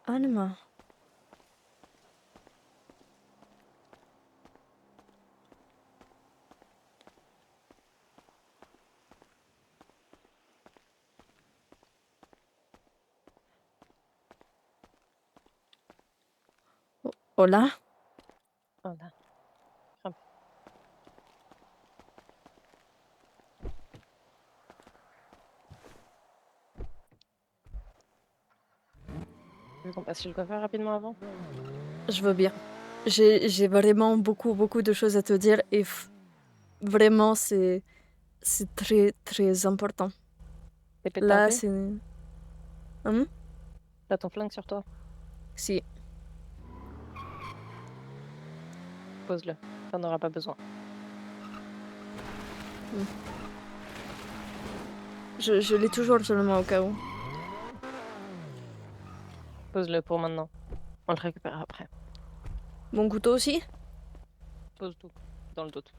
Anima. Hola. Voilà. Grimpe. Tu veux qu'on passe chez le coiffeur rapidement avant? Je veux bien. J'ai vraiment beaucoup de choses à te dire et vraiment c'est très important. T'es pété un Là, peu? c'est... Hum? T'as ton flingue sur toi? Si. Pose-le. T'en auras pas besoin. Je l'ai toujours seulement au cas où. Pose-le pour maintenant. On le récupérera après. Mon couteau aussi? Pose tout. Dans le doute.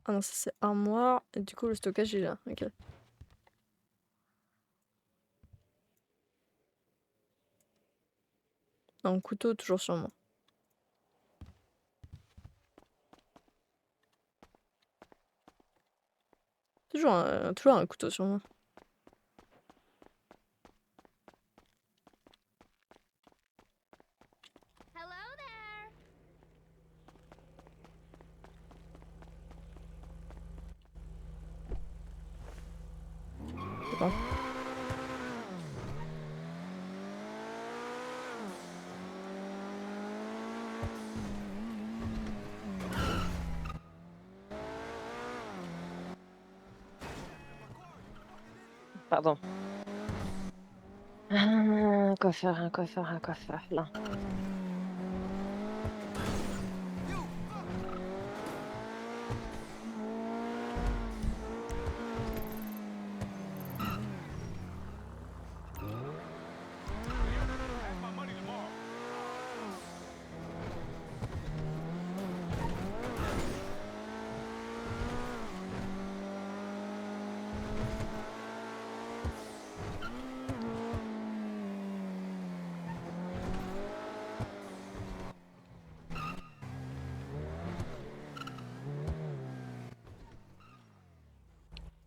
Ah non, ça c'est armoire. Et du coup, le stockage est là. Ok. Un couteau toujours sur moi. Toujours un couteau sur moi. C'est bon. Pardon. Un coiffeur, là.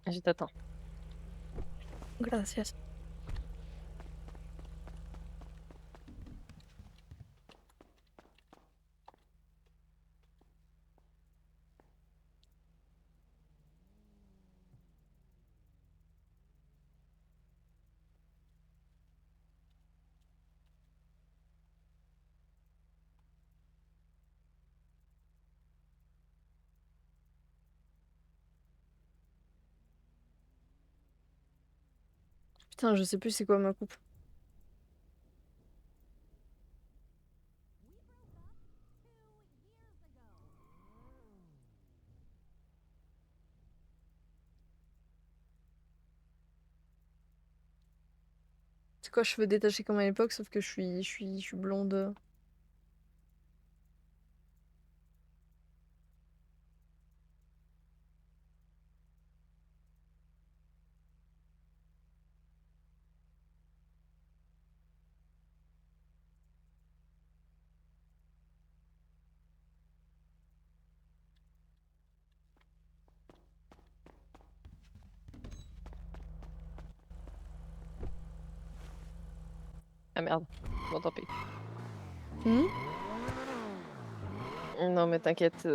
Je t'attends. Gracias. Putain, je sais plus c'est quoi ma coupe. C'est quoi, cheveux détachés comme à l'époque, sauf que je suis blonde. Ah merde. Bon, tant pis. Hmm. Non, mais t'inquiète.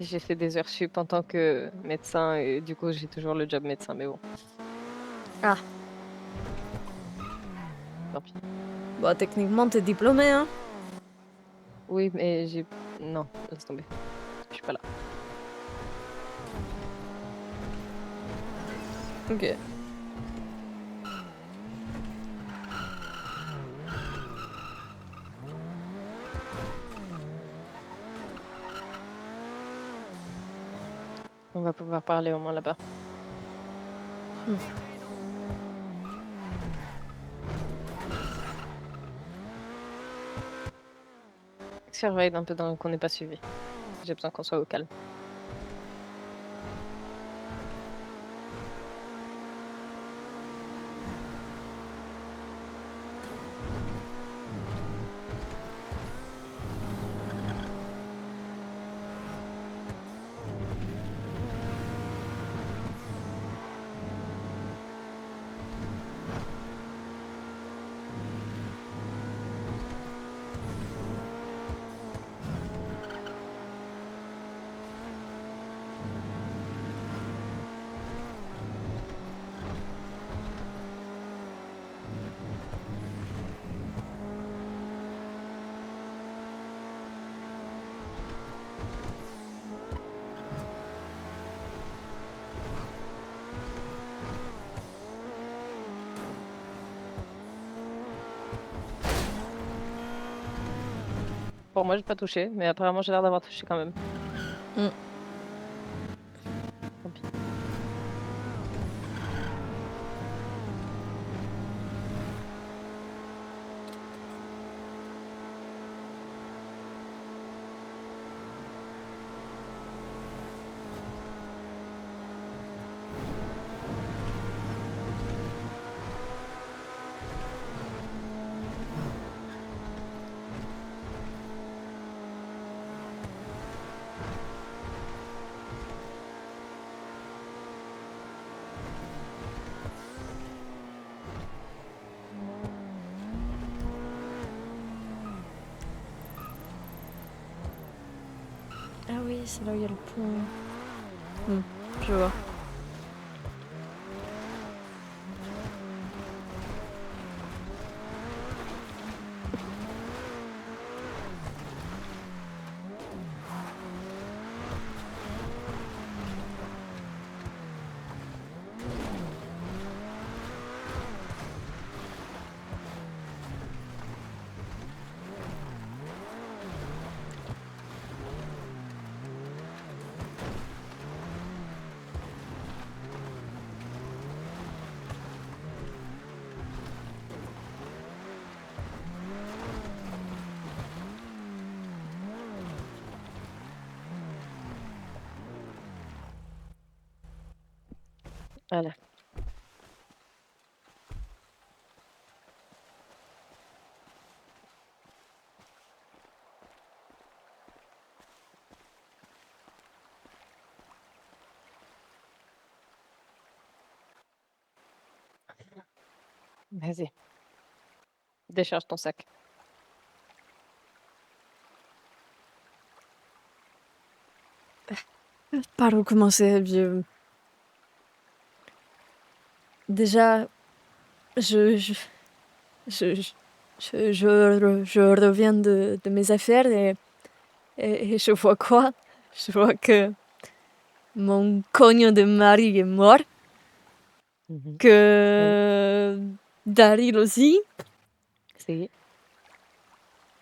J'ai fait des heures sup en tant que médecin et du coup, j'ai toujours le job médecin, mais bon, Ah, tant pis. bah techniquement t'es diplômé, hein? Oui, mais j'ai... Non, laisse tomber. Je suis pas là. Ok. va pouvoir parler au moins là-bas. Surveille un peu qu'on n'est pas suivi. J'ai besoin qu'on soit au calme. Pour moi, j'ai pas touché, mais apparemment, j'ai l'air d'avoir touché quand même. Tant pis. Ah oui, c'est là où il y a le pont. Je vois. Voilà. Vas-y. Décharge ton sac. Par où commencer, vieux? Déjà, je, je, je, je reviens de mes affaires et je vois quoi? Je vois que mon cogne de mari est mort, que Daryl aussi, Si.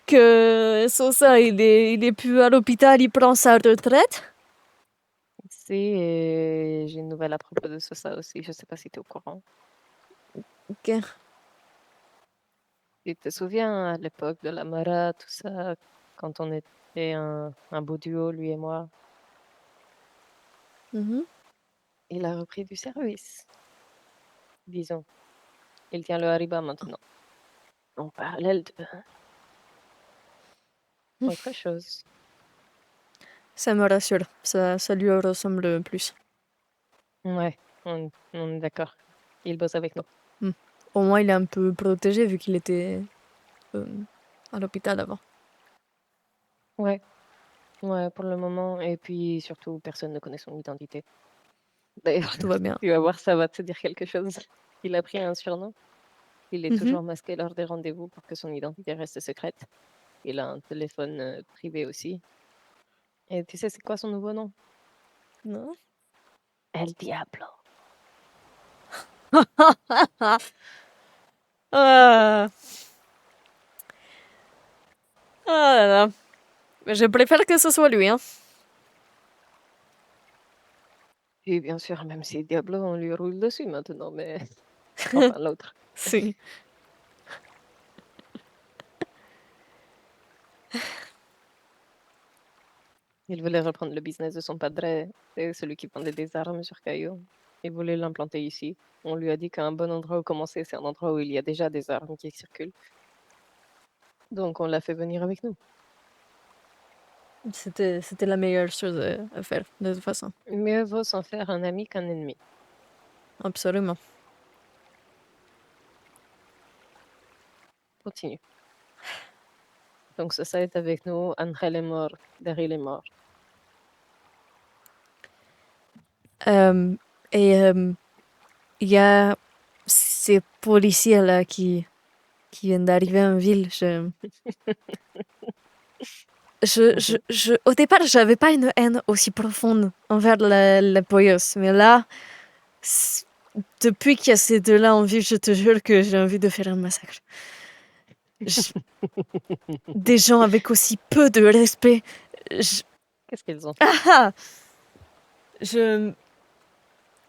que Sosa il est plus à l'hôpital, il prend sa retraite. Si, et j'ai une nouvelle à propos de ça aussi. Je sais pas si tu es au courant. Ok. Tu te souviens à l'époque de la Mara, tout ça, quand on était un beau duo, lui et moi, Mhm. il a repris du service, disons. Il tient le Hariba maintenant. En parallèle de autre chose. Ça me rassure, ça lui ressemble plus. Ouais, on est d'accord. Il bosse avec nous. Au moins, il est un peu protégé vu qu'il était euh, à l'hôpital avant. Ouais, ouais, pour le moment. Et puis surtout, personne ne connaît son identité. D'ailleurs, Tout va bien. tu vas voir, ça va te dire quelque chose. Il a pris un surnom. Il est Mhm. toujours masqué lors des rendez-vous pour que son identité reste secrète. Il a un téléphone privé aussi. Et tu sais, c'est quoi son nouveau nom? Non. El Diablo. Ah. Ah là là. Je préfère que ce soit lui, hein. Oui, bien sûr, même si Diablo, on lui roule dessus maintenant, mais enfin l'autre. Si. Il voulait reprendre le business de son padre, c'est celui qui vendait des armes sur Caillou. Il voulait l'implanter ici. On lui a dit qu'un bon endroit où commencer, c'est un endroit où il y a déjà des armes qui circulent. Donc on l'a fait venir avec nous. C'était la meilleure chose à faire, de toute façon. Mieux vaut s'en faire un ami qu'un ennemi. Absolument. Continue. Donc ça est avec nous, Angel est mort, Daryl est mort. Euh, et il y a ces policiers-là qui viennent d'arriver en ville. Au départ, j'avais pas une haine aussi profonde envers la polieuse, mais là, c- depuis qu'il y a ces deux-là en ville, je te jure que j'ai envie de faire un massacre. Je- Des gens avec aussi peu de respect. Je, Qu'est-ce qu'ils ont fait? ah ah je,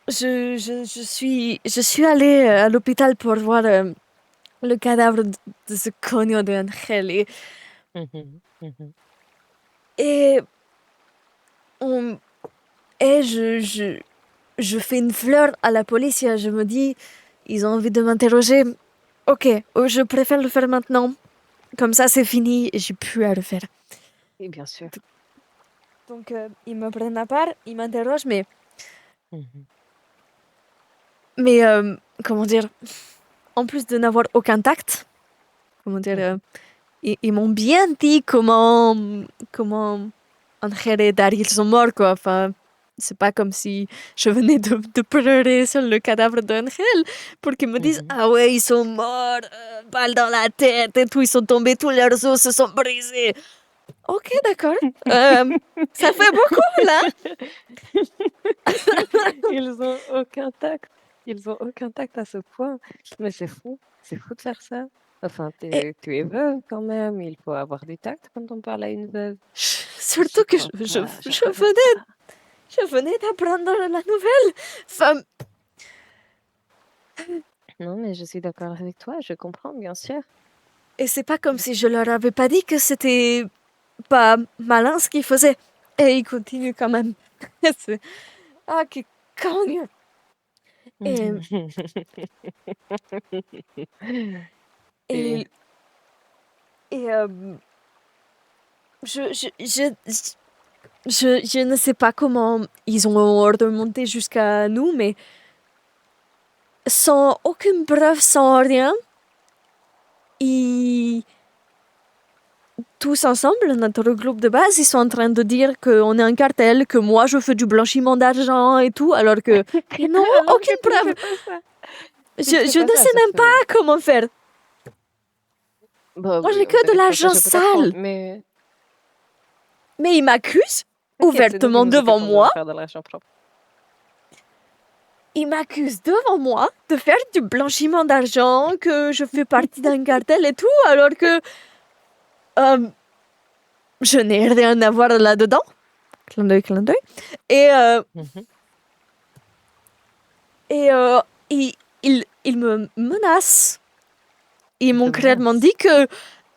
je suis allée à l'hôpital pour voir le cadavre de ce cognon de Angel Mhm, mhm, et, on, et je fais une fleur à la police et je me dis, ils ont envie de m'interroger. Ok, je préfère le faire maintenant. Comme ça, c'est fini et j'ai plus à le faire. oui, bien sûr. Donc, ils me prennent à part, ils m'interrogent, Mhm, mais comment dire, en plus de n'avoir aucun tact, comment dire, mhm. ils m'ont bien dit comment Angel et Daryl sont morts, quoi. Enfin, c'est pas comme si je venais de pleurer sur le cadavre d'Angel pour qu'ils me disent, Mhm. ah ouais, ils sont morts, balle dans la tête et tout, ils sont tombés, tous leurs os se sont brisés. Ok, d'accord. Euh, Ça fait beaucoup, là. Ils ont aucun tact. Ils ont aucun tact à ce point. Mais c'est fou. C'est fou de faire ça. Enfin, Et tu es veuve quand même. Il faut avoir du tact quand on parle à une veuve. surtout J'y que crois pas. Je connais pas. je venais d'apprendre la nouvelle. Enfin, Non, mais je suis d'accord avec toi. Je comprends, bien sûr. et c'est pas comme si je leur avais pas dit que c'était pas malin ce qu'ils faisaient. Et ils continuent quand même. C'est- Ah, que cogne. Et, Et et, et je, je, je, je ne sais pas comment ils ont remonté jusqu'à nous, mais sans aucune preuve, sans rien, ils, tous ensemble, notre groupe de base, ils sont en train de dire qu'on est un cartel, que moi je fais du blanchiment d'argent et tout, alors que ils n'ont alors que aucune tu ne preuve. fais pas ça. Tu ne fais Je pas ne ça, sais même surtout. pas comment faire. Bah Moi oui, j'ai que de ça l'argent je peux comprendre. sale. Mais Mais ils m'accusent t'inquiète, c'est nous qui ouvertement nous devant occupons de moi. refaire de l'argent propre. Ils m'accusent devant moi de faire du blanchiment d'argent, que je fais partie d'un cartel et tout, alors que euh, je n'ai rien à voir là-dedans. Clin d'œil, clin d'œil. Et, euh, Mhm. et ils me menacent. Ils Il te m'ont clairement menace. dit que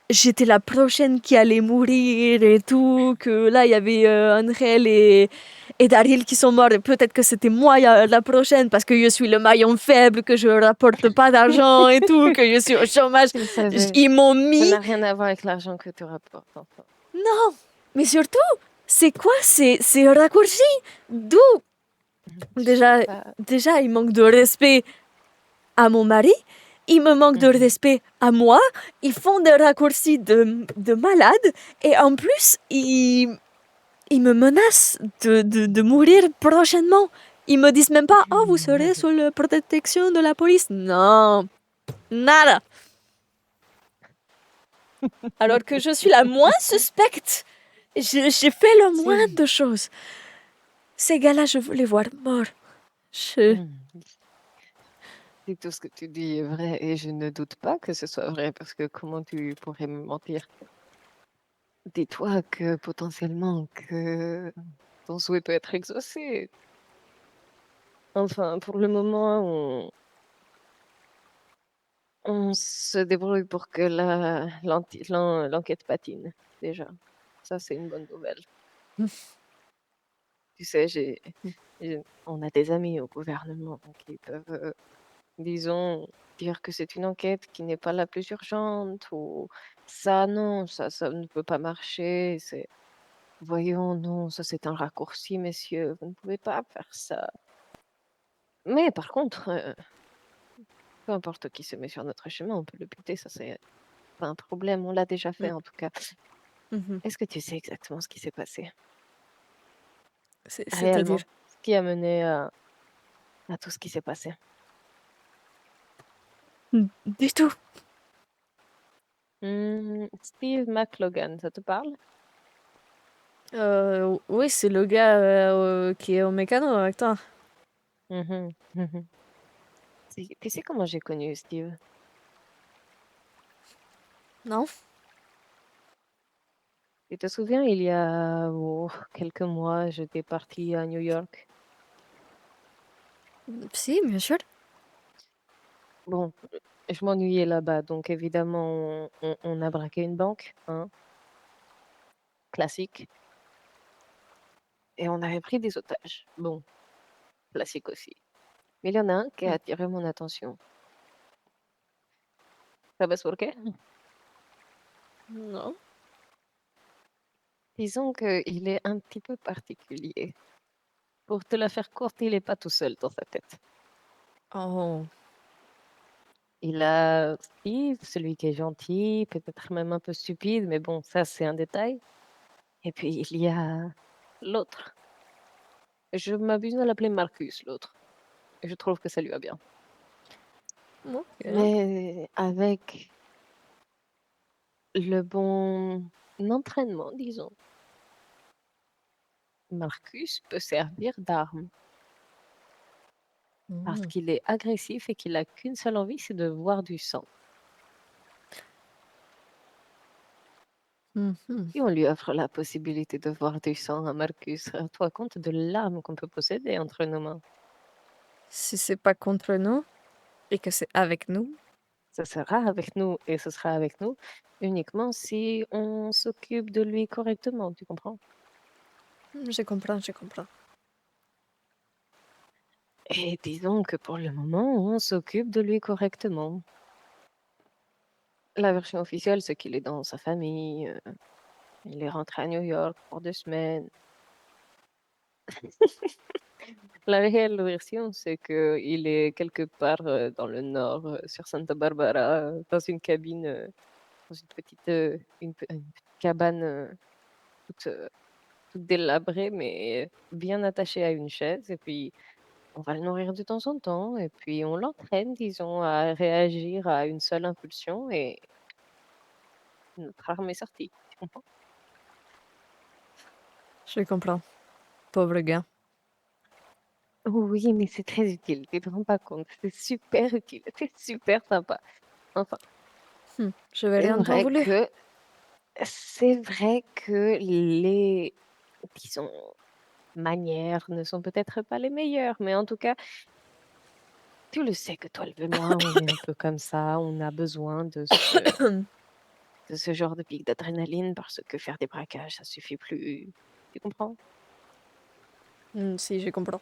j'étais la prochaine qui allait mourir et tout, que là, il y avait Angel et Daryl qui sont morts, et peut-être que c'était moi la prochaine parce que je suis le maillon faible, que je rapporte pas d'argent et tout, que je suis au chômage. Il savait. Ils m'ont Ça mis... n'a rien à voir avec l'argent que tu rapportes, enfin. Non, mais surtout, c'est quoi ces raccourcis? D'où Je sais déjà, pas. déjà, il manque de respect à mon mari, ils me manquent de Mhm. respect à moi, ils font des raccourcis de malade, et en plus, ils me menacent de mourir prochainement. Ils me disent même pas, oh, vous serez sous la protection de la police. Non, nada. Alors que je suis la moins suspecte. J'ai fait le moins Si. de choses. Ces gars-là, je veux les voir morts. Je... Mhm. Si tout ce que tu dis est vrai, et je ne doute pas que ce soit vrai, parce que comment tu pourrais me mentir? Dis-toi que potentiellement que ton souhait peut être exaucé. Enfin, pour le moment, on se débrouille pour que l'enquête patine, déjà. Ça, c'est une bonne nouvelle. Tu sais, on a des amis au gouvernement qui peuvent, disons, dire que c'est une enquête qui n'est pas la plus urgente ou ça non, ça ne peut pas marcher, voyons, non, ça c'est un raccourci messieurs, vous ne pouvez pas faire ça. Mais par contre, peu importe qui se met sur notre chemin, on peut le buter, ça c'est pas un problème, on l'a déjà fait Mmh. en tout cas. Mmh. Est-ce que tu sais exactement ce qui s'est passé? C'est-à-dire? Réellement? Ce qui a mené à tout ce qui s'est passé? Du tout. Steve McLogan, ça te parle? Oui, c'est le gars, qui est au mécano avec toi? Mmh mh. Tu sais comment j'ai connu Steve? Non? Tu te souviens, il y a, quelques mois, j'étais partie à New York. Si, bien sûr. Bon, je m'ennuyais là-bas, donc évidemment, on a braqué une banque, hein, classique, et on avait pris des otages. Bon, classique aussi. Mais il y en a un qui a Mmh. attiré mon attention. ¿Sabes por qué? Non. Disons qu'il est un petit peu particulier. Pour te la faire courte, il est pas tout seul dans sa tête. Oh. Il a Steve, celui qui est gentil, peut-être même un peu stupide, mais bon, ça, c'est un détail. Et puis il y a l'autre. Je m'abuse à l'appeler Marcus, l'autre. Et je trouve que ça lui va bien. OK. Mais avec le bon entraînement, disons, Marcus peut servir d'arme parce Mmh. qu'il est agressif et qu'il a qu'une seule envie, c'est de voir du sang. Mmh mh. Et on lui offre la possibilité de voir du sang à Marcus. Rends-toi compte de l'arme qu'on peut posséder entre nos mains. Si c'est pas contre nous et que c'est avec nous, Ce sera avec nous et ce sera avec nous uniquement si on s'occupe de lui correctement, tu comprends? je comprends, je comprends. Et disons que pour le moment, on s'occupe de lui correctement. La version officielle, c'est qu'il est dans sa famille, il est rentré à New York pour 2 semaines. La réelle version, c'est qu'il est quelque part, dans le nord, sur Santa Barbara, dans une cabine, dans une petite cabane, toute délabrée, mais bien attachée à une chaise et puis on va le nourrir de temps en temps et puis on l'entraîne, disons, à réagir à une seule impulsion et notre arme est sortie, tu comprends? Je comprends. Pauvre gars. Oui, mais c'est très utile, tu te rends pas compte, c'est super utile, c'est super sympa. Enfin, Je vais c'est rien t'en vrai vouloir. que c'est vrai que les, disons, manières ne sont peut-être pas les meilleures, mais en tout cas, tu le sais que toi et moi, on est un peu comme ça, on a besoin de ce genre de pic d'adrénaline parce que faire des braquages, ça suffit plus. Tu comprends? Si, je comprends.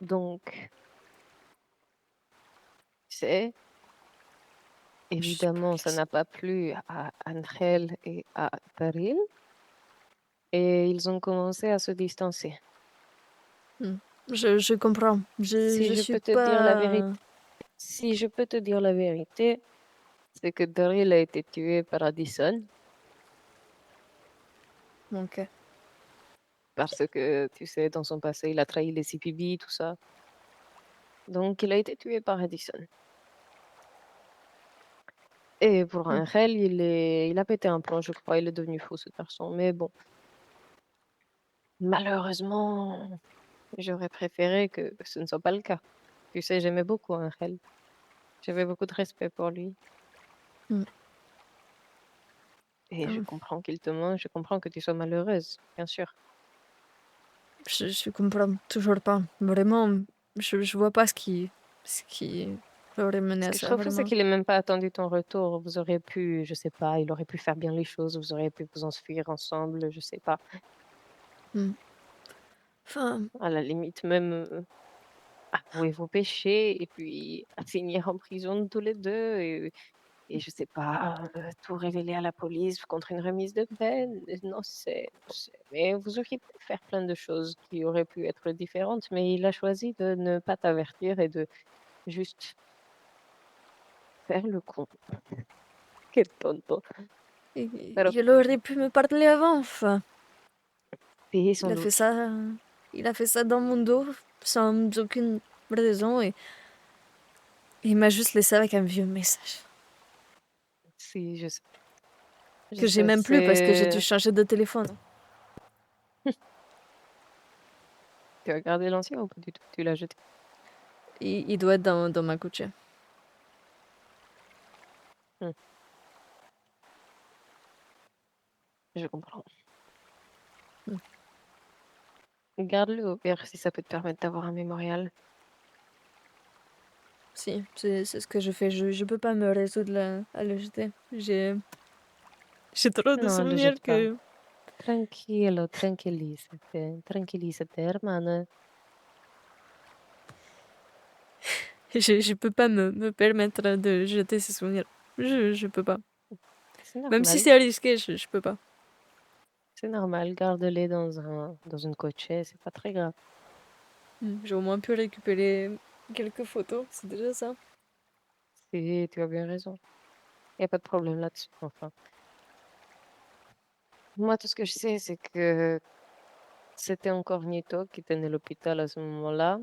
Donc, tu sais, Je évidemment, ça police. n'a pas plu à Angel et à Daryl et ils ont commencé à se distancer. Mmh. Je comprends. Si Je je suis peux te dire la pas vérité, si je peux te dire la vérité, c'est que Daryl a été tué par Addison OK. parce que, tu sais, dans son passé, il a trahi les CPB, tout ça. Donc, il a été tué par Addison. Et pour Mmh. Angel, il a pété un plomb, je crois. Il est devenu fou, ce garçon. Mais bon, malheureusement, j'aurais préféré que ce ne soit pas le cas. Tu sais, j'aimais beaucoup Angel. J'avais beaucoup de respect pour lui. Mmh. Et je Mmh. comprends qu'il te manque, je comprends que tu sois malheureuse, bien sûr. Je comprends toujours pas. Vraiment, je vois pas ce qui aurait mené Ce à que je ça, trouve fou, c'est vraiment. qu'il ait même pas attendu ton retour. Vous auriez pu, je sais pas, il aurait pu faire bien les choses, vous auriez pu vous enfuir ensemble, je sais pas. Mmh. Enfin, À la limite même, avouer vos péchés et puis finir en prison tous les 2 et je sais pas, tout révéler à la police contre une remise de peine. Non, mais vous auriez pu faire plein de choses qui auraient pu être différentes, mais il a choisi de ne pas t'avertir et de juste faire le con. Quel tonto. Pero il aurait pu me parler avant, enfin. oui, Il sans a fait doute. ça il a fait ça dans mon dos, sans aucune raison et il m'a juste laissé avec un vieux message. Si, je Que j'ai sais, même plus parce que j'ai dû c'est changer de téléphone. tu as gardé l'ancien ou pas du tout? Tu l'as jeté? Il doit être dans ma gouttière. Mmh, je comprends. Mmh. Garde-le au pire si ça peut te permettre d'avoir un mémorial. Si, c'est ce que je fais. Je peux pas me résoudre à le jeter. J'ai trop de Non, le souvenirs jette pas. que Tranquillo, tranquillízate, tranquillízate, hermana. je peux pas me permettre de jeter ces souvenirs. Je peux pas. C'est Même si normal, c'est risqué, je peux pas. c'est normal. Garde-les dans une cochée, c'est pas très grave. J'ai au moins pu récupérer quelques photos, c'est déjà ça. Si, tu as bien raison. Il y a pas de problème là-dessus, enfin. Moi, tout ce que je sais, c'est que c'était encore Nito qui tenait l'hôpital à ce moment-là.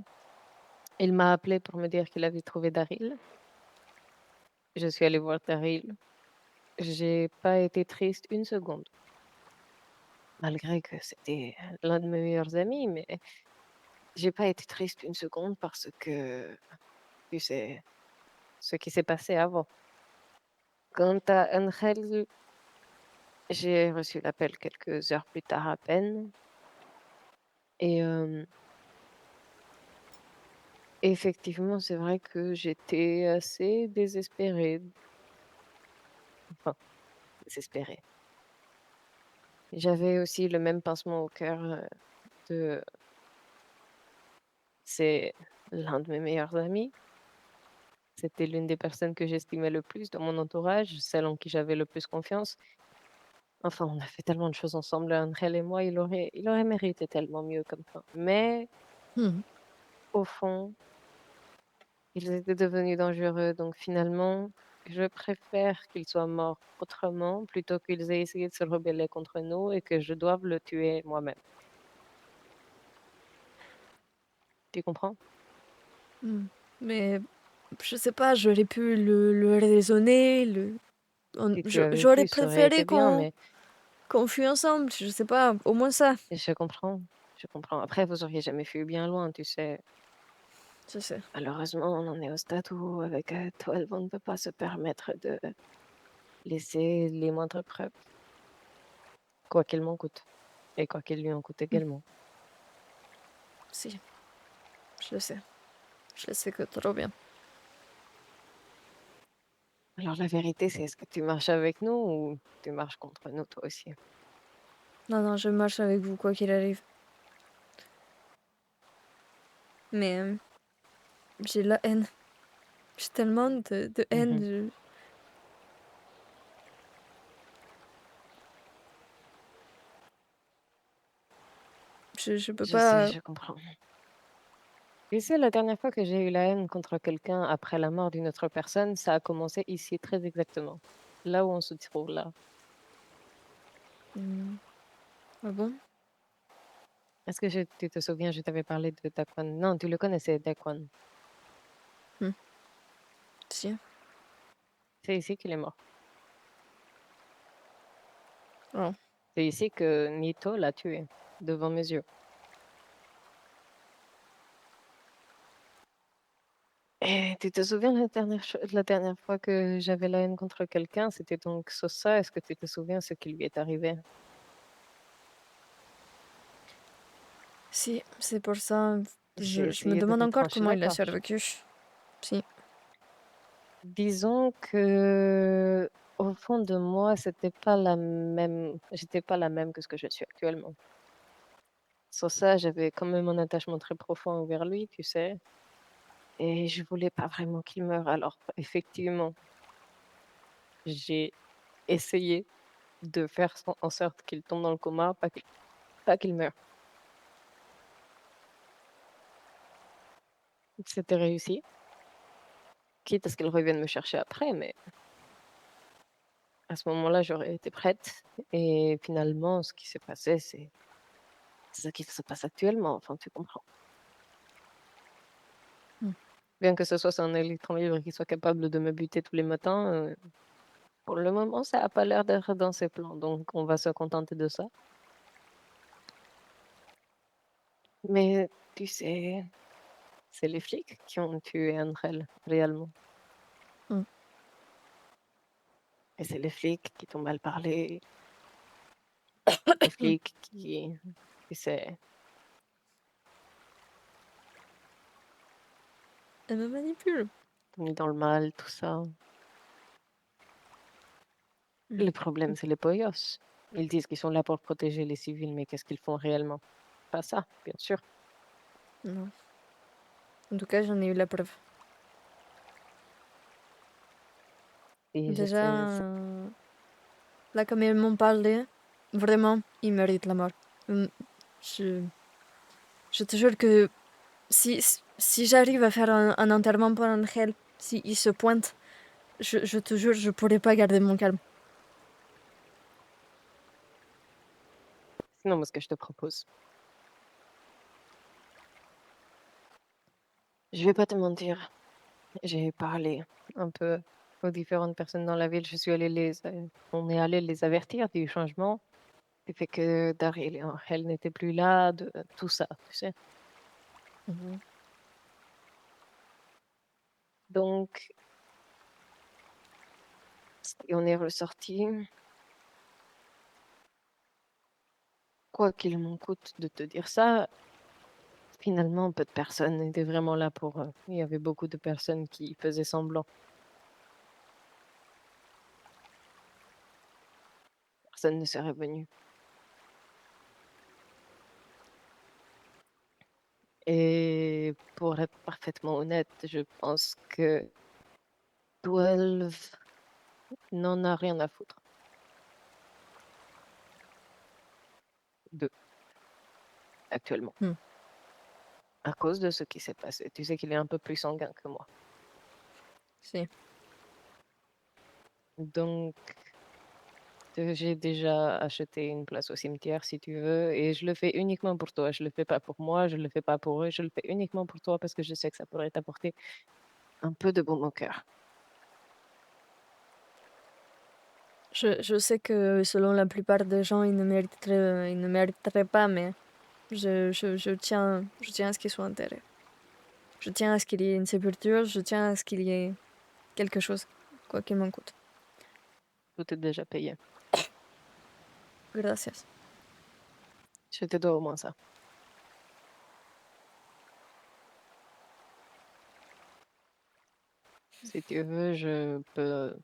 Il m'a appelé pour me dire qu'il avait trouvé Daryl. Je suis allée voir Daryl. J'ai pas été triste une seconde, malgré que c'était l'un de mes meilleurs amis, mais j'ai pas été triste une seconde parce que, tu sais, ce qui s'est passé avant. Quant à Angel, j'ai reçu l'appel quelques heures plus tard à peine et effectivement, c'est vrai que j'étais assez désespérée, enfin désespérée. J'avais aussi le même pincement au cœur, de c'est l'un de mes meilleurs amis. C'était l'une des personnes que j'estimais le plus dans mon entourage, celle en qui j'avais le plus confiance. Enfin, on a fait tellement de choses ensemble, Angel et moi, il aurait mérité tellement mieux comme fin. Mais Mhm. au fond, ils étaient devenus dangereux, donc finalement, je préfère qu'il soit mort autrement plutôt qu'ils aient essayé de se rebeller contre nous et que je doive le tuer moi-même. Tu comprends? Mhm. Mais je sais pas, j'aurais pu le raisonner, Si tu avais j'aurais pu, ça aurait été préféré bien, mais qu'on fuit ensemble, je sais pas, au moins ça. je comprends, je comprends. Après, vous auriez jamais fui bien loin, tu sais. Je sais. Malheureusement, on en est au stade où, avec 12, on ne peut pas se permettre de laisser les moindres preuves, quoi qu'il m'en coûte et quoi qu'il lui en coûte Mhm. également. Si, je le sais. Je le sais que trop bien. Alors la vérité, c'est est-ce que tu marches avec nous ou tu marches contre nous toi aussi? Non, non, je marche avec vous quoi qu'il arrive. Mais j'ai la haine. J'ai tellement de haine. Mmh. Je peux Je sais, pas. je comprends. Tu sais, la dernière fois que j'ai eu la haine contre quelqu'un après la mort d'une autre personne, ça a commencé ici très exactement, là où on se trouve là. Hmm. Ah bon? Est-ce que tu te souviens, je t'avais parlé de Daquan? Non, tu le connaissais, Daquan. Hmm. Si. C'est ici qu'il est mort. Oh. C'est ici que Nito l'a tué, devant mes yeux. Et tu te souviens la dernière fois que j'avais la haine contre quelqu'un, c'était donc Sosa. Est-ce que tu te souviens ce qui lui est arrivé? Si, c'est pour ça, J'ai je me essayé de demande lui encore trancher comment la il a gorge. survécu. Si. Disons que au fond de moi, j'étais pas la même que ce que je suis actuellement. Sur ça, j'avais quand même un attachement très profond envers lui, tu sais, et je voulais pas vraiment qu'il meure. Alors effectivement, j'ai essayé de faire en sorte qu'il tombe dans le coma, pas qu'il meure. C'était réussi, quitte à ce qu'il revienne me chercher après, mais à ce moment-là, j'aurais été prête et finalement, ce qui s'est passé, c'est ce qui se passe actuellement, enfin, tu comprends? Mmh. Bien que ce soit un électron libre qui soit capable de me buter tous les matins, pour le moment, ça a pas l'air d'être dans ses plans, donc on va se contenter de ça. Mais tu sais, c'est les flics qui ont tué Andrel, réellement, Mmh. et c'est les flics qui t'ont mal parlé, les flics qui, tu sais, Elle me manipule. t'ont mis dans le mal, tout ça. Mmh. Le problème, c'est les Poyos. Ils disent qu'ils sont là pour protéger les civils, mais qu'est-ce qu'ils font réellement? Pas ça, bien sûr. Non. En tout cas, j'en ai eu la preuve. Et je Déjà, sais, là, comme ils m'ont parlé, vraiment, ils méritent la mort. Mmh, je je te jure que si j'arrive à faire un enterrement pour Angel, s'il se pointe, je te jure, je pourrais pas garder mon calme. sinon, moi, ce que je te propose, je vais pas te mentir, j'ai parlé un peu aux différentes personnes dans la ville. On est allé les avertir du changement, du fait que Daryl et Angel n'étaient plus là, de tout ça, tu sais. Mmh. Donc, et on est ressorti, quoi qu'il m'en coûte de te dire ça, finalement, peu de personnes étaient vraiment là pour eux. Il y avait beaucoup de personnes qui faisaient semblant. Personne ne serait venu. Et pour être parfaitement honnête, je pense que 12 n'en a rien à foutre d'eux actuellement, Mmh. à cause de ce qui s'est passé. Tu sais qu'il est un peu plus sanguin que moi. Si. Donc, j'ai déjà acheté une place au cimetière si tu veux, et je le fais uniquement pour toi. Je le fais pas pour moi, je le fais pas pour eux, je le fais uniquement pour toi parce que je sais que ça pourrait t'apporter un peu de baume au cœur. Je sais que selon la plupart des gens, ils ne mériteraient pas, mais je tiens à ce qu'ils soient enterrés. Je tiens à ce qu'il y ait une sépulture, je tiens à ce qu'il y ait quelque chose, quoi qu'il m'en coûte. Tout est déjà payé. Gracias. Je te dois au moins ça. Si tu veux, je peux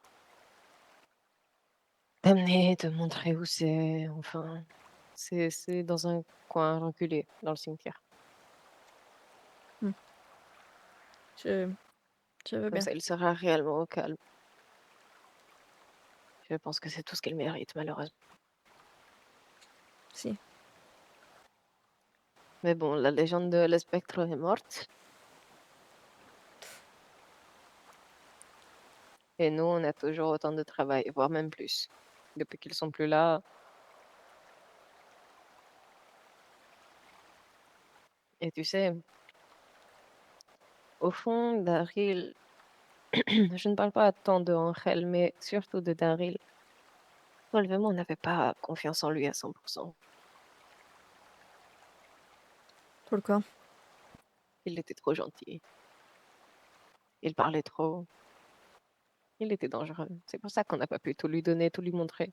t'amener, te montrer où c'est, enfin, c'est dans un coin reculé dans le cimetière. Mmh. Je je veux Comme bien. ça, il sera réellement au calme. Je pense que c'est tout ce qu'il mérite, malheureusement. Si. Mais bon, la légende de l'Espectre est morte et nous, on a toujours autant de travail, voire même plus. Depuis qu'ils sont plus là, et tu sais, au fond, Daryl, je ne parle pas tant de Angel, mais surtout de Daryl. Probablement, on n'avait pas confiance en lui à 100%. Pourquoi? Il était trop gentil. Il parlait trop. Il était dangereux. C'est pour ça qu'on n'a pas pu tout lui donner, tout lui montrer.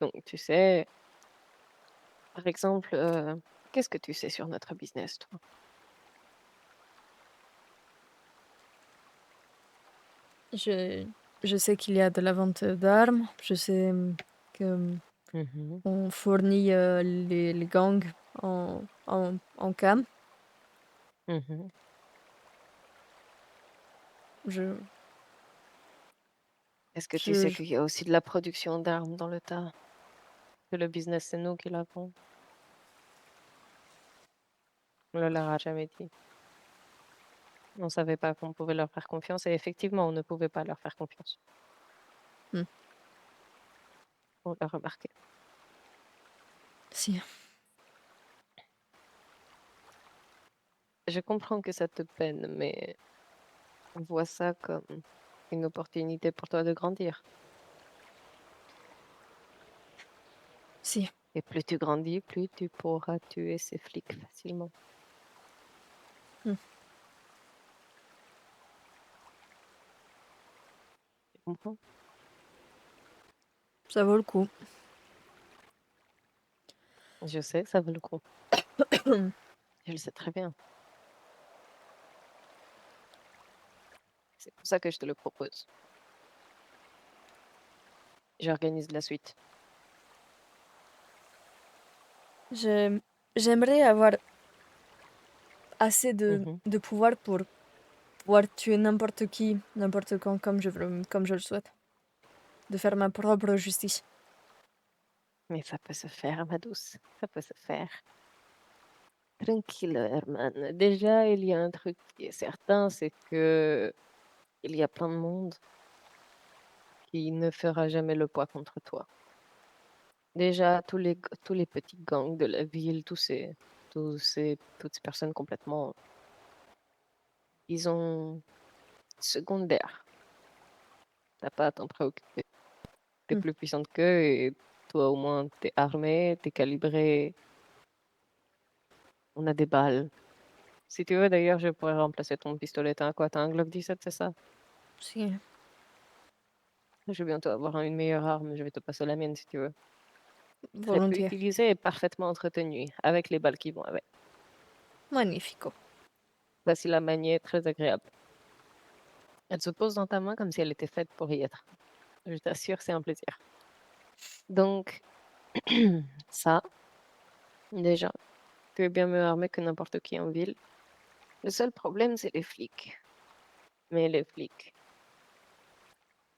Donc, tu sais, Par exemple, qu'est-ce que tu sais sur notre business, toi? Je je sais qu'il y a de la vente d'armes, je sais, que, Mmh. on fournit, les gangs en cam. Mmh. Je Est-ce que tu sais je qu'il y a aussi de la production d'armes dans le tas? Que le business, c'est nous qui l'avons? On ne leur a jamais dit. On savait pas qu'on pouvait leur faire confiance et effectivement, on ne pouvait pas leur faire confiance. mmh, On l'a remarqué. si, Je comprends que ça te peine, mais vois ça comme une opportunité pour toi de grandir. si, Et plus tu grandis, plus tu pourras tuer ces flics facilement. mmh, Tu comprends? ça vaut le coup. Je sais, ça vaut le coup. Je le sais très bien. C'est pour ça que je te le propose. J'organise la suite. Je J'aimerais avoir assez Mhm. de pouvoir pour pouvoir tuer n'importe qui, n'importe quand, comme je le souhaite. De faire ma propre justice. Mais ça peut se faire, ma douce. Ça peut se faire. Tranquille, Herman. Déjà, il y a un truc qui est certain, c'est que il y a plein de monde qui ne fera jamais le poids contre toi. Déjà, tous les petits gangs de la ville, toutes ces personnes complètement, ils ont secondaire. T'as pas à t'en préoccuper. T'es Mmh, plus puissante qu'eux et toi au moins t'es armé, t'es calibré, on a des balles. Si tu veux d'ailleurs, je pourrais remplacer ton pistolet. T'as un quoi? T'as un Glock 17, c'est ça? si, Je vais bientôt avoir une meilleure arme, je vais te passer la mienne si tu veux. Très peu volontiers. utilisée et parfaitement entretenue, avec les balles qui vont avec. Magnifico. Facile à manier, très agréable. Elle se pose dans ta main comme si elle était faite pour y être. Je t'assure, c'est un plaisir. Donc, ça, déjà, tu es bien mieux armé que n'importe qui en ville. Le seul problème, c'est les flics. Mais les flics,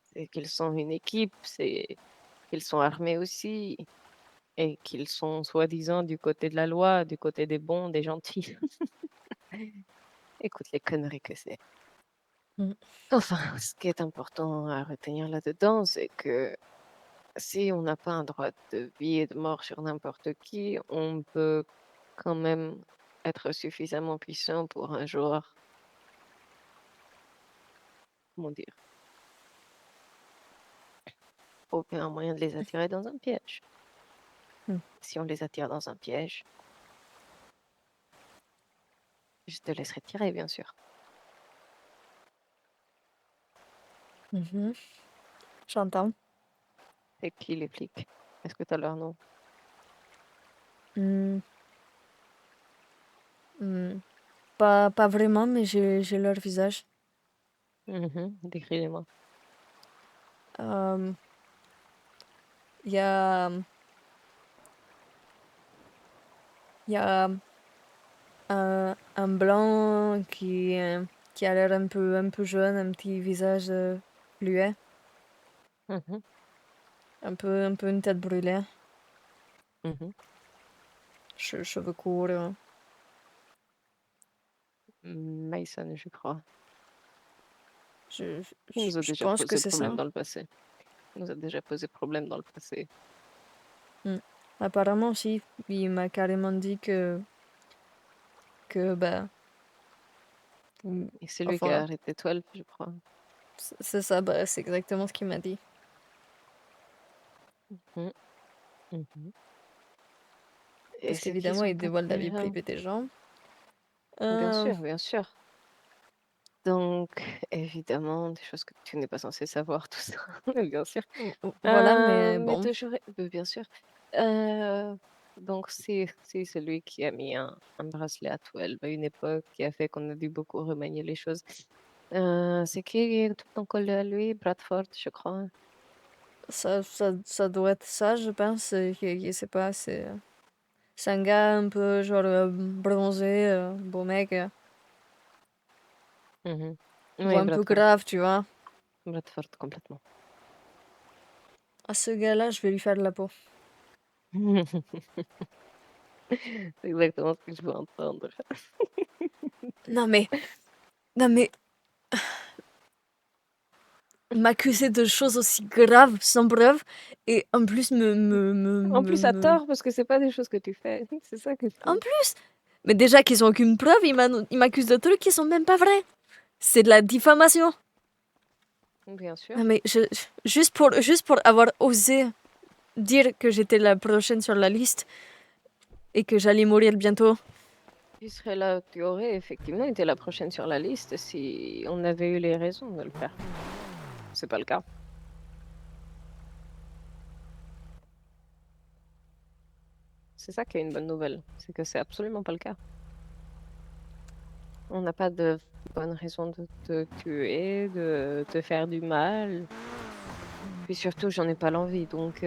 c'est qu'ils sont une équipe, c'est qu'ils sont armés aussi, et qu'ils sont soi-disant du côté de la loi, du côté des bons, des gentils. Écoute les conneries que c'est. Mmh, Enfin, ce qui est important à retenir là-dedans, c'est que si on n'a pas un droit de vie et de mort sur n'importe qui, on peut quand même être suffisamment puissant pour un jour, comment dire, trouver un moyen de les attirer dans un piège. mmh, Si on les attire dans un piège, je te laisserai tirer, bien sûr. mmh. J'entends. C'est qui les flics? Est-ce que tu as leur nom? Mmh, mmh, pas vraiment, mais j'ai leur visage. Mhm, décris-les-moi. Hem, il y a, il y a un blanc qui a l'air un peu jeune, un petit visage, fluet, Mhm, un peu une tête brûlée, mhm. cheveux courts, Mason, je crois. je Il nous a je déjà pense que posé c'est problème ça. dans le passé. Il nous a déjà posé problème dans le passé. Mmh. Apparemment si, il m'a carrément dit bah, mmh, Et c'est lui qui a enfin, arrêté 12, je crois. c'est ça, bah, c'est exactement ce qu'il m'a dit. Mhm, mhm. Et Parce c'est qui qu'évidemment, son il dévoile la vie partenaire? privée des gens. Bien Hem, sûr, bien sûr. Donc, évidemment, des choses que tu n'es pas censé savoir, tout ça, bien sûr. voilà, mais Mais bon, toujours, bien sûr. Euh, Donc c'est lui qui a mis un bracelet à 12 à une époque, qui a fait qu'on a dû beaucoup remanier les choses. C'est qui ton collègue à lui? Bradford, je crois. Ça doit être ça, je pense. Je sais pas, c'est un gars un peu genre bronzé, beau mec. Mmh. Oui, Voix un peu Bradford. grave, tu vois. Bradford complètement. À ce gars-là, je vais lui faire de la peau. C'est exactement ce que je veux entendre. Non mais, non mais, m'accuser de choses aussi graves sans preuve et en plus En plus, à tort, parce que c'est pas des choses que tu fais. C'est ça que En je plus! Mais déjà qu'ils ont aucune preuve, ils m'accusent de trucs qui sont même pas vrais. C'est de la diffamation. bien sûr. Non mais juste pour avoir osé dire que j'étais la prochaine sur la liste et que j'allais mourir bientôt. Tu serais là, tu aurais effectivement été la prochaine sur la liste si on avait eu les raisons de le faire. C'est pas le cas. C'est ça qui est une bonne nouvelle, c'est que c'est absolument pas le cas. On n'a pas de bonne raison de te tuer, de te faire du mal. Puis surtout, j'en ai pas l'envie, donc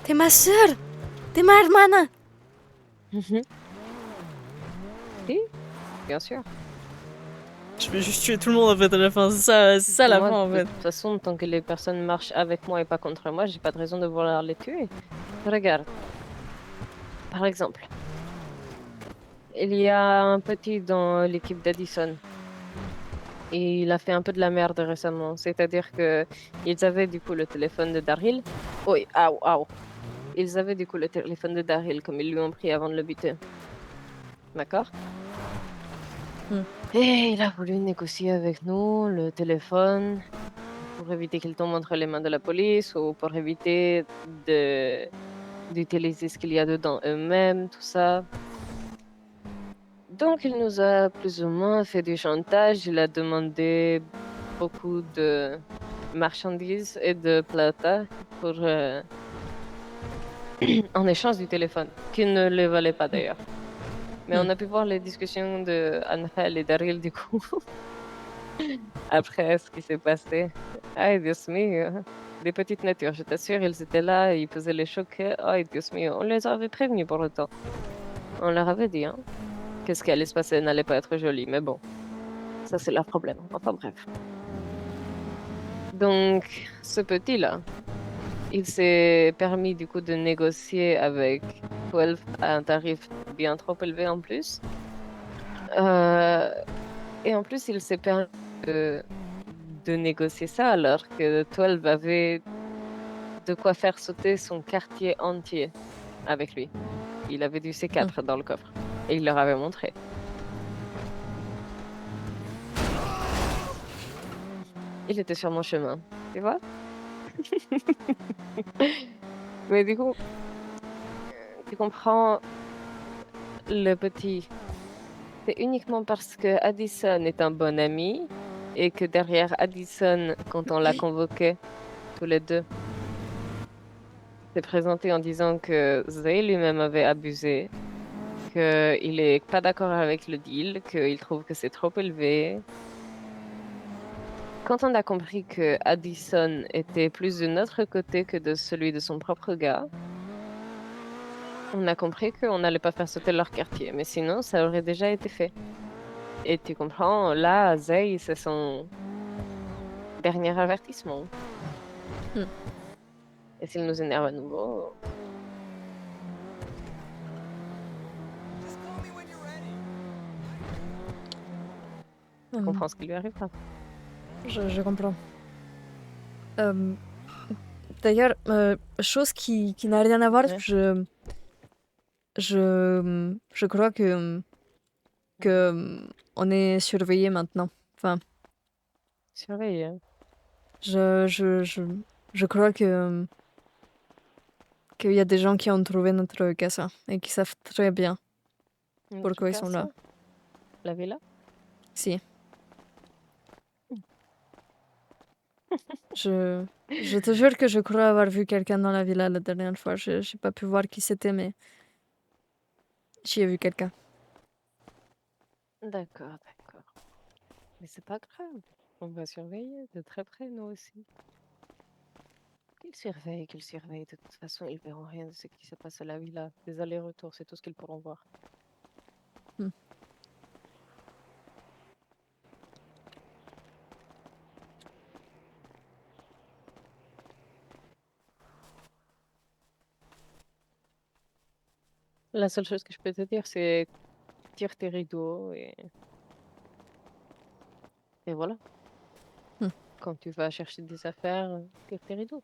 T'es ma sœur! T'es ma hermana! mmh Si, bien sûr. Je vais juste tuer tout le monde en fait à la fin, c'est ça la Moi, fin en de fait. toute façon, tant que les personnes marchent avec moi et pas contre moi, j'ai pas de raison de vouloir les tuer. Regarde, par exemple, il y a un petit dans l'équipe d'Addison et il a fait un peu de la merde récemment. C'est-à-dire que ils avaient du coup le téléphone de Daryl. Oui, aouh, aouh. Ils avaient du coup le téléphone de Daryl comme ils lui ont pris avant de le buter. D'accord? Hmm. Et il a voulu négocier avec nous le téléphone pour éviter qu'il tombe entre les mains de la police ou pour éviter d'utiliser ce qu'il y a dedans eux-mêmes, tout ça. Donc il nous a plus ou moins fait du chantage. Il a demandé beaucoup de marchandises et de plata pour, en échange du téléphone, qui ne le valait pas d'ailleurs. Mais Hmm. on a pu voir les discussions de Angel et Daryl du coup, après ce qui s'est passé. Ay, Dios mío, des petites natures, je t'assure, ils étaient là, ils faisaient les choquer. Ay, Dios mío, on les avait prévenus pour le temps. On leur avait dit, hein, que ce qui allait se passer n'allait pas être joli, mais bon, ça c'est leur problème. Enfin bref. Donc, ce petit-là, il s'est permis du coup de négocier avec 12 à un tarif bien trop élevé en plus. Euh, et en plus, il s'est permis de négocier ça alors que 12 avait de quoi faire sauter son quartier entier avec lui. Il avait du C4 dans le coffre et il leur avait montré. Il était sur mon chemin, tu vois? Mais du coup, tu comprends, le petit, c'est uniquement parce que Addison est un bon ami et que derrière Addison, quand on l'a convoqué, tous les deux, s'est présenté en disant que Zay lui-même avait abusé, qu'il est pas d'accord avec le deal, qu'il trouve que c'est trop élevé. Quand on a compris que Addison était plus de notre côté que de celui de son propre gars, on a compris qu'on n'allait pas faire sauter leur quartier, mais sinon, ça aurait déjà été fait. Et tu comprends, là, Zay, c'est son dernier avertissement. Hmm. Et s'il nous énerve à nouveau, tu Hmm. comprends ce qui lui arrivera. Je comprends. Euh, D'ailleurs, chose qui n'a rien à voir, Ouais. je crois que on est surveillé maintenant. Enfin, Surveille, hein. je, je, je, je crois qu'il y a des gens qui ont trouvé notre casa et qui savent très bien En tout pourquoi ils cas, sont là. ça, la villa. Si, je, Je te jure que je crois avoir vu quelqu'un dans la villa la dernière fois. J'ai pas pu voir qui c'était, mais j'y ai vu quelqu'un. D'accord, d'accord. Mais c'est pas grave. On va surveiller de très près, nous aussi. Qu'ils surveillent. De toute façon, ils verront rien de ce qui se passe à la villa. Des allers-retours, c'est tout ce qu'ils pourront voir. Hmm. La seule chose que je peux te dire, c'est tire tes rideaux et voilà. Hmm. Quand tu vas chercher des affaires, tire tes rideaux.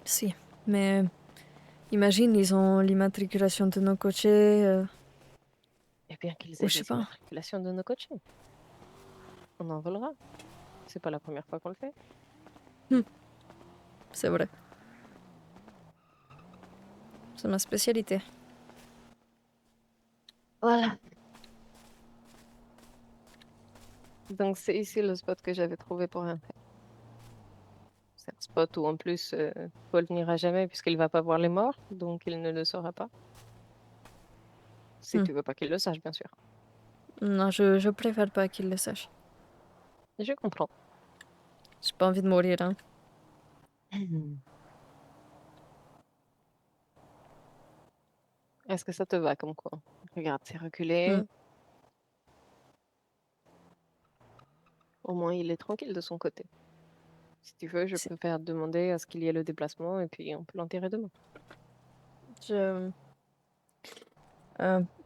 Si, mais imagine, ils ont l'immatriculation de nos cochers, Et bien qu'ils ou aient je sais les pas. immatriculations de nos coachings. On en volera. C'est pas la première fois qu'on le fait. C'est vrai. C'est ma spécialité. Voilà. Donc c'est ici le spot que j'avais trouvé pour un fait. C'est un spot où en plus Paul n'ira jamais puisqu'il va pas voir les morts, donc il ne le saura pas. Si Hmm. tu veux pas qu'il le sache, bien sûr. Non, je préfère pas qu'ils le sachent. Je comprends. J'ai pas envie de mourir, hein. Est-ce que ça te va comme quoi? Regarde, c'est Hmm. reculé. Au moins, il est tranquille de son côté. Si tu veux, je Si- peux faire demander à ce qu'il y ait le déplacement et puis on peut l'enterrer demain. Je...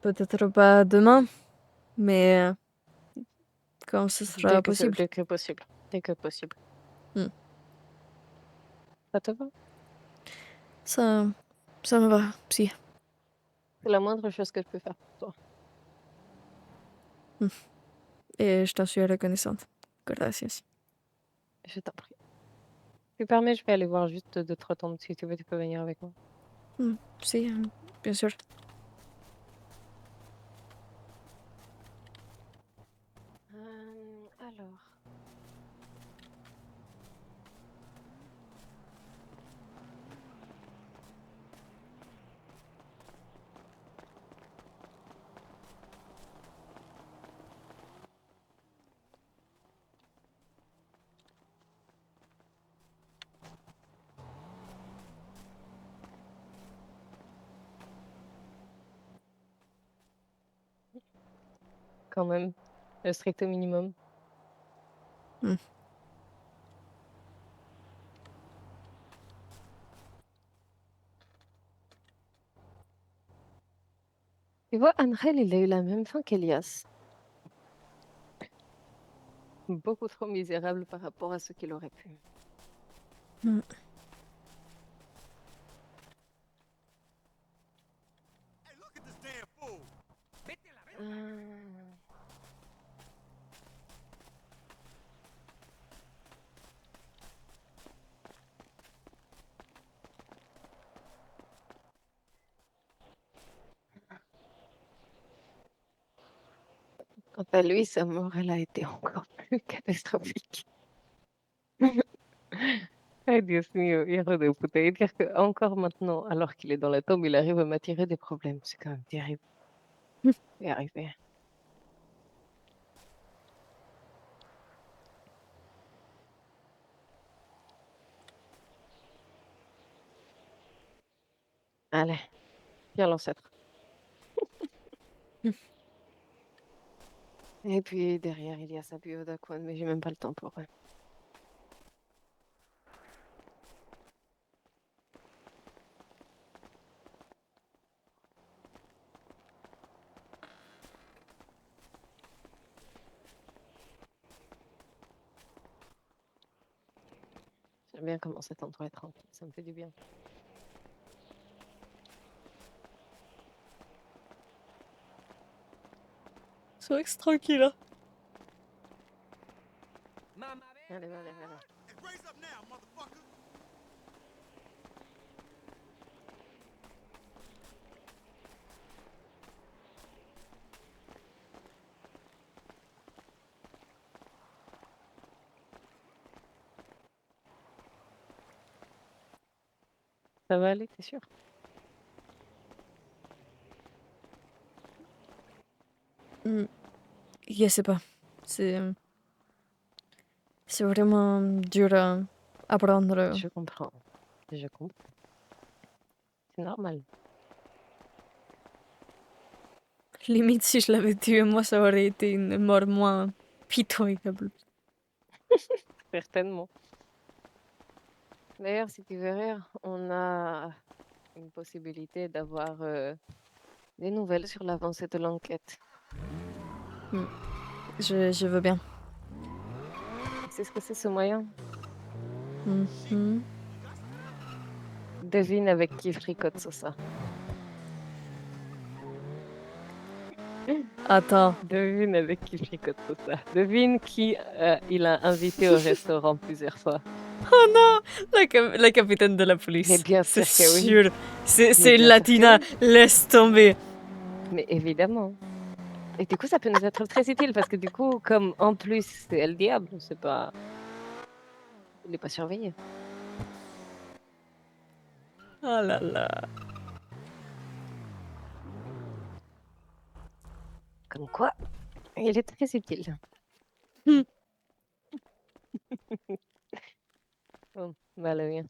peut-être pas demain, mais quand ce sera possible. Dès que possible. Dès que possible. Hmm. Ça te va? Ça, ça me va, si. C'est la moindre chose que je peux faire pour toi. Hmm. Et je t'en suis reconnaissante. Gracias. Je t'en prie. Si tu permets, je vais aller voir juste de te attendre. Si tu veux, tu peux venir avec moi. Hmm. Si, bien sûr. Alors. Quand même, le strict minimum. Hmm. Tu vois, Angel, il a eu la même fin qu'Elias. Beaucoup trop misérable par rapport à ce qu'il aurait pu. Hmm. Euh, Quant à lui, sa mort, elle a été encore plus catastrophique. Ay, Dios mío, hijo de puta. Et dire que encore maintenant, alors qu'il est dans la tombe, il arrive à m'attirer des problèmes. C'est quand même terrible. C'est arrivé. Allez, viens l'ancêtre. Et puis derrière, il y a sa bio d'Aquan, mais j'ai même pas le temps pour eux. J'aime bien comment cet endroit est tranquille, ça me fait du bien. C'est vrai que c'est tranquille, hein. Allez, allez, allez. Ça va aller, tu sûr? Mmh, je sais pas. C'est c'est vraiment dur à apprendre. Je comprends, je comprends. C'est normal. Limite, si je l'avais tué moi, ça aurait été une mort moins pitoyable. Certainement. D'ailleurs, si tu veux rire, on a une possibilité d'avoir, des nouvelles sur l'avancée de l'enquête. Mmh, je veux bien. Tu sais ce que c'est ce moyen? Mmh mh. Devine avec qui fricote Sosa. Attends. Devine avec qui fricote Sosa. Devine qui, il a invité au restaurant plusieurs fois. Oh non! La capitaine de la Mais police, bien c'est sûr que oui, sûr. mais C'est une bien sûr que latina, oui, laisse tomber. mais évidemment. Et du coup, ça peut nous être très utile parce que du coup, comme en plus c'est El Diablo, c'est pas il est pas surveillé. Oh là là. Comme quoi, il est très utile. Mmh. Oh, malin.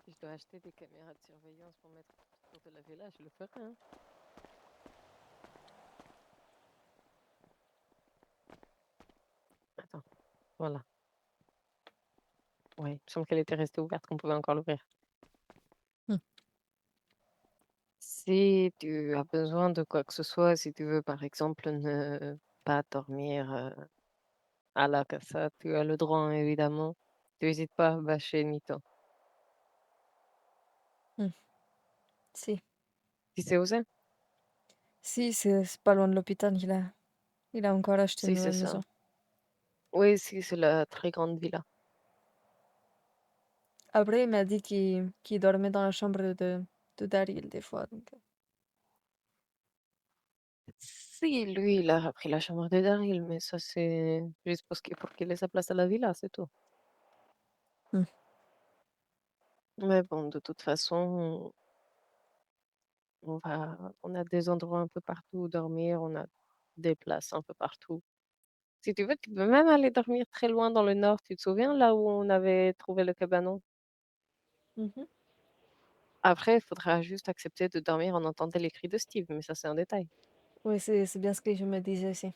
Si je dois acheter des caméras de surveillance pour mettre autour de la villa, je le ferai, hein. Attends, voilà. Ouais, il me semble qu'elle était restée ouverte, qu'on pouvait encore l'ouvrir. Mmh. Si tu as besoin de quoi que ce soit, si tu veux par exemple ne pas dormir à la casa, tu as le droit hein, évidemment. Tu n'hésites pas, va chez Nito. Mmh. Si. Tu sais où c'est? Si, c'est pas loin de l'hôpital, il a encore acheté une Si, c'est nouvelle maison. ça. Oui, si, c'est la très grande villa. Après, il m'a dit qu'il dormait dans la chambre de Daryl des fois, donc Si, lui, il a repris la chambre de Daryl, mais ça c'est juste pour qu'il ait sa place à la villa, c'est tout. mmh. Mais bon, de toute façon, on a des endroits un peu partout où dormir, on a des places un peu partout. Si tu veux, tu peux même aller dormir très loin dans le nord. Tu te souviens là où on avait trouvé le cabanon? Mmh. Après, il faudra juste accepter de dormir en entendant les cris de Steve, mais ça c'est un détail. Oui, c'est bien ce que je me disais aussi.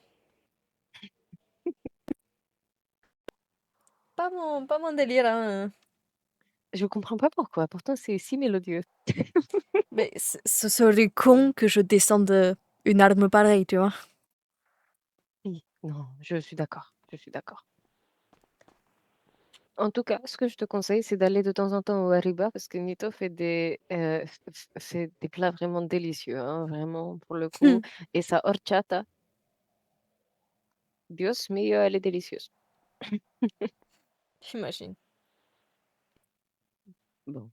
Pas mon délire, hein. Je comprends pas pourquoi, pourtant c'est si mélodieux. Mais ce serait con que je descende, une arme pareille, tu vois? Oui, non, je suis d'accord, je suis d'accord. En tout cas, ce que je te conseille, c'est d'aller de temps en temps au Hariba parce que Nito fait fait des plats vraiment délicieux, hein, vraiment pour le coup. Et sa horchata, Dios mío, elle est délicieuse. J'imagine. Bon,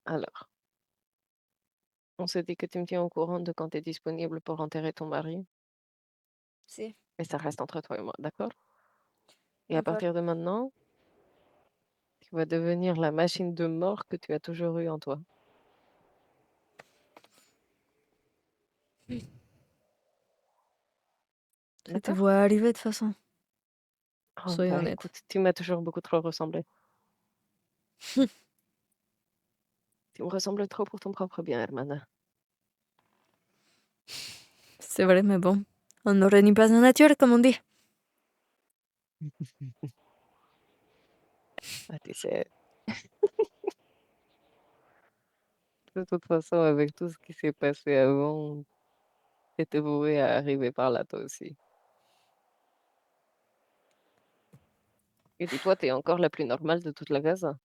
alors, on s'est dit que tu me tiens au courant de quand tu es disponible pour enterrer ton mari, Si, et ça reste entre toi et moi, d'accord? Et à d'accord. partir de maintenant, tu vas devenir la machine de mort que tu as toujours eue en toi. Je te D'accord? vois arriver de toute façon, Oh, soyons bah honnêtes. écoute, tu m'as toujours beaucoup trop ressemblé. Tu me ressembles trop pour ton propre bien, Hermana. C'est vrai, mais bon, on ne renie pas la nature, comme on dit. Ah, tu sais, de toute façon, avec tout ce qui s'est passé avant, t'étais voué à arriver par là, toi aussi. Et dis-toi, t'es encore la plus normale de toute la casa.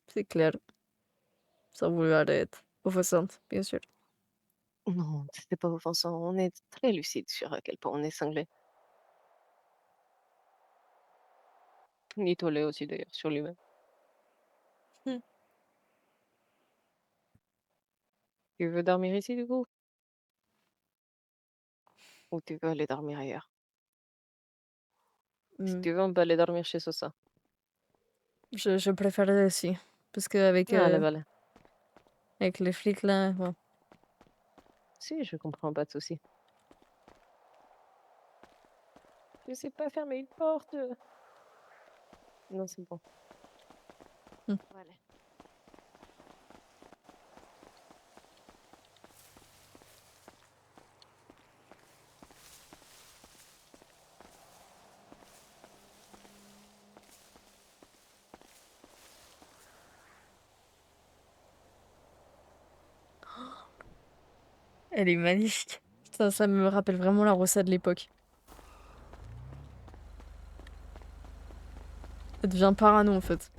C'est clair, sans vouloir être offensante, bien sûr. Non, c'était pas offensant. On est très lucide sur à quel point on est cinglé. Ni Tolé aussi d'ailleurs, sur lui-même. Hmm. Tu veux dormir ici du coup? Ou tu veux aller dormir ailleurs? Si Mmh, tu veux, on peut aller dormir chez Sosa. je préférerais aussi. Parce qu'avec Allez, vale. avec les flics là, ouais. Si, je comprends, pas de souci. Je sais pas fermer une porte. Non, c'est bon. Mmh. Voilà. Elle est magnifique. Ça me rappelle vraiment la Rossa de l'époque. Elle devient parano en fait.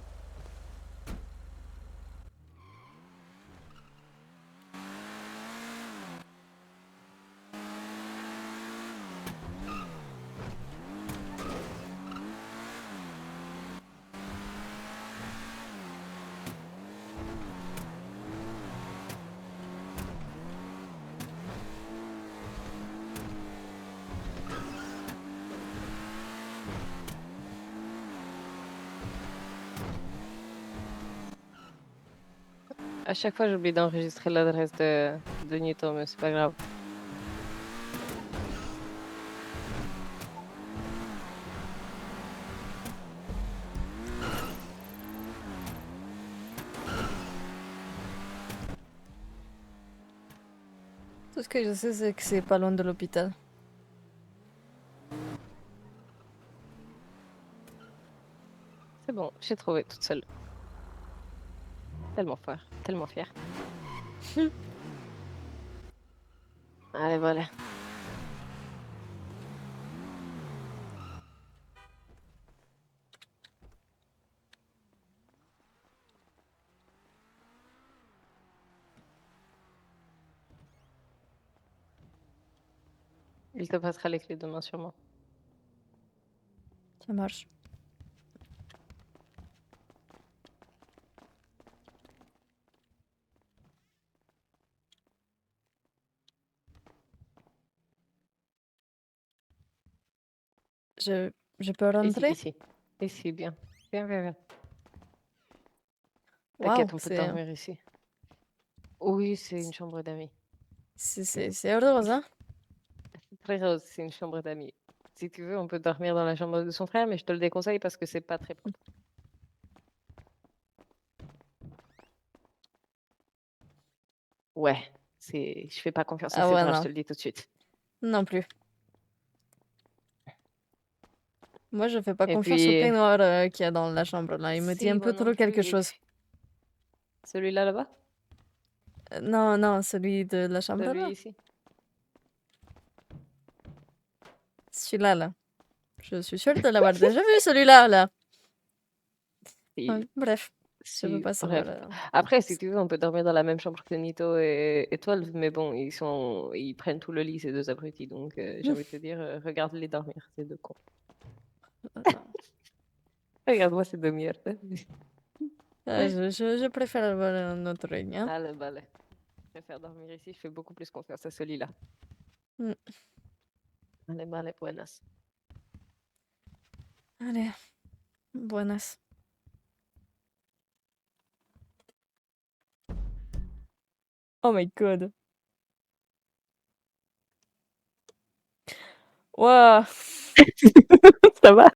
À chaque fois, j'oublie d'enregistrer l'adresse de Newton, mais c'est pas grave. Tout ce que je sais, c'est que c'est pas loin de l'hôpital. C'est bon, j'ai trouvé toute seule. Tellement fort, tellement fière. Allez, voilà. Il te passera les clés demain, sûrement. Ça marche. Je peux Ici, rentrer? ici. Ici, bien. Bien, bien, bien. Waouh, T'inquiète, on peut c'est dormir ici. Oui, c'est une chambre d'amis. c'est rose, hein? Très rose, c'est une chambre d'amis. Si tu veux, on peut dormir dans la chambre de son frère, mais je te le déconseille parce que c'est pas très propre. Ouais, je fais pas confiance à Ah ouais, Cédra, je non. te le dis tout de suite. Non plus. Moi, je fais pas Et confiance au puis, peignoir qu'il y a dans la chambre là. Il me dit si, un moi peu non trop plus. quelque Et chose. puis, celui-là là-bas, Non, non, celui de la chambre celui là. ici. Celui-là là. Je suis sûre de l'avoir déjà vu celui-là là. Si, Ouais, bref, je veux si, pas savoir. bref. Après, si tu veux, on peut dormir dans la même chambre que Nito et Twelve, mais bon, ils prennent tout le lit, ces deux abrutis, donc j'ai envie de te dire, regarde-les dormir, ces deux cons. Regarde-moi ces deux mierdes. Je préfère avoir un autre ring, hein. Allez, bah, allez. Je préfère dormir ici, je fais beaucoup plus confiance à celui-là. Mm. Allez, vale, buenas. Allez, buenas. Oh my god. Waouh. Ça va?